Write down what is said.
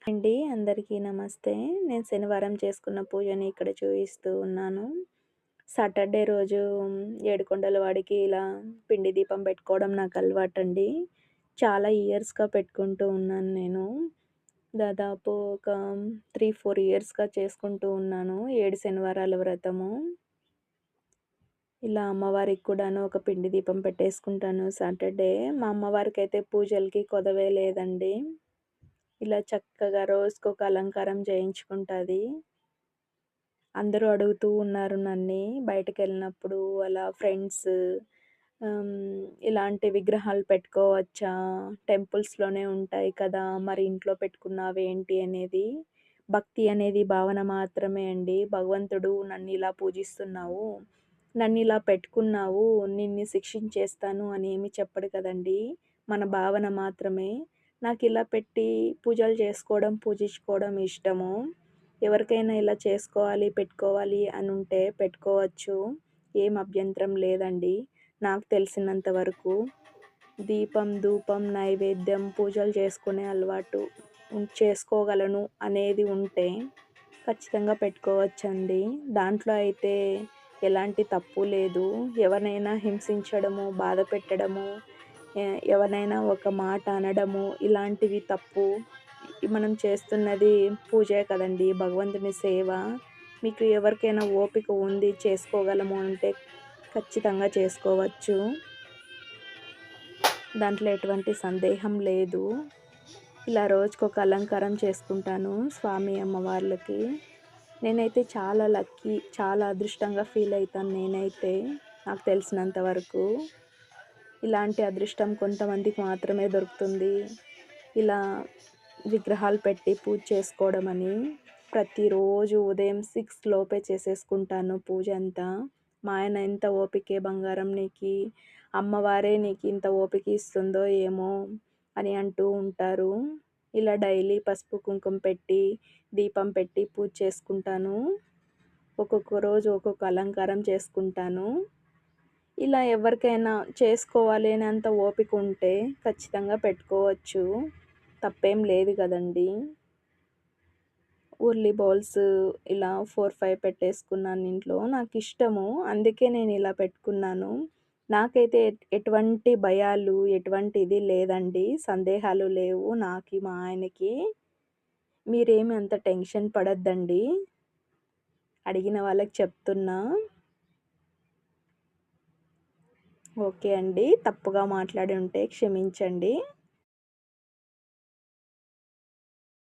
అండి అందరికీ నమస్తే. నేను శనివారం చేసుకున్న పూజని ఇక్కడ చూపిస్తూ ఉన్నాను. సాటర్డే రోజు ఏడుకొండలవాడికి ఇలా పిండి దీపం పెట్టుకోవడం నాకు అలవాటండి. చాలా ఇయర్స్‌గా పెట్టుకుంటూ ఉన్నాను నేను. దాదాపు ఒక 3, 4 ఇయర్స్‌గా చేసుకుంటూ ఉన్నాను. 7 శనివారాల వ్రతము. ఇలా అమ్మవారికి కూడాను ఒక పిండి దీపం పెట్టేసుకుంటాను సాటర్డే. మా అమ్మవారికైతే పూజలకి కొదవే లేదండి. ఇలా చక్కగా రోజుకొక అలంకారం చేయించుకుంటది. అందరూ అడుగుతూ ఉన్నారు నన్ని బయటకెళ్ళినప్పుడు అలా ఫ్రెండ్స్ ఇలాంటి విగ్రహాలు పెట్టుకోవచ్చా? టెంపుల్స్‌లోనే ఉంటాయి కదా! మరి ఇంట్లో పెట్టుకున్నావేంటి అనేది. భక్తి అనేది భావన మాత్రమే అండి. భగవంతుడు నన్నిలా పూజిస్తున్నావు, నన్నిలా పెట్టుకున్నావు, నిన్ను శిక్షించేస్తాను అని ఏమి చెప్పడు కదండీ! మన భావన మాత్రమే. నాకిలా పెట్టి పూజలు చేసుకోవడం, పూజించుకోవడం ఇష్టము. ఎవరికైనా ఇలా చేసుకోవాలి, పెట్టుకోవాలి అనుంటే పెట్టుకోవచ్చు. ఏం అభ్యంతరం లేదండి. నాకు తెలిసినంత వరకు. దీపం, ధూపం, నైవేద్యం, పూజలు చేసుకునే అలవాటు చేసుకోగలను అనేది ఉంటే ఖచ్చితంగా పెట్టుకోవచ్చండి. దాంట్లో అయితే ఎలాంటి తప్పు లేదు. ఎవరినైనా హింసించడము, బాధ పెట్టడము, ఎవరినైనా ఒక మాట అనడము ఇలాంటివి తప్పు. మనం చేస్తున్నది పూజే కదండీ! భగవంతుని సేవ. మీకు ఎవరికైనా ఓపిక ఉంది, చేసుకోగలము అంటే ఖచ్చితంగా చేసుకోవచ్చు. దాంట్లో ఎటువంటి సందేహం లేదు. ఇలా రోజుకొక అలంకారం చేసుకుంటాను స్వామి అమ్మవార్లకి. నేనైతే చాలా లక్కీ, చాలా అదృష్టంగా ఫీల్ అయితాను నేనైతే నాకు తెలిసినంత వరకు. ఇలాంటి అదృష్టం కొంతమందికి మాత్రమే దొరుకుతుంది. ఇలా విగ్రహాలు పెట్టి పూజ చేసుకోవడం అని. ప్రతిరోజు ఉదయం 6 లోపే చేసేసుకుంటాను పూజ అంతా. మా ఆయన "ఎంత ఓపికే బంగారం నీకి, అమ్మవారే నీకు ఇంత ఓపిక ఇస్తుందో ఏమో" అని అంటూ ఉంటారు. ఇలా డైలీ పసుపు, కుంకుమ పెట్టి, దీపం పెట్టి పూజ చేసుకుంటాను. ఒక్కొక్క రోజు ఒక్కొక్క అలంకారం చేసుకుంటాను. ఇలా ఎవరికైనా చేసుకోవాలి అనేంత ఓపిక ఉంటే ఖచ్చితంగా పెట్టుకోవచ్చు. తప్పేం లేదు కదండీ! ఉర్లి బౌల్స్ ఇలా 4, 5 పెట్టేసుకున్నాను ఇంట్లో. నాకిష్టము. అందుకే నేనిలా పెట్టుకున్నాను. నాకైతే ఎటువంటి భయాలు, ఎటువంటి ఇది లేదండి. సందేహాలు లేవు నాకి, మా ఆయనకి. మీరేమి అంత టెన్షన్ పడొద్దండి. అడిగిన వాళ్ళకి చెప్తున్నా. ఓకే అండి. తప్పుగా మాట్లాడి ఉంటే క్షమించండి.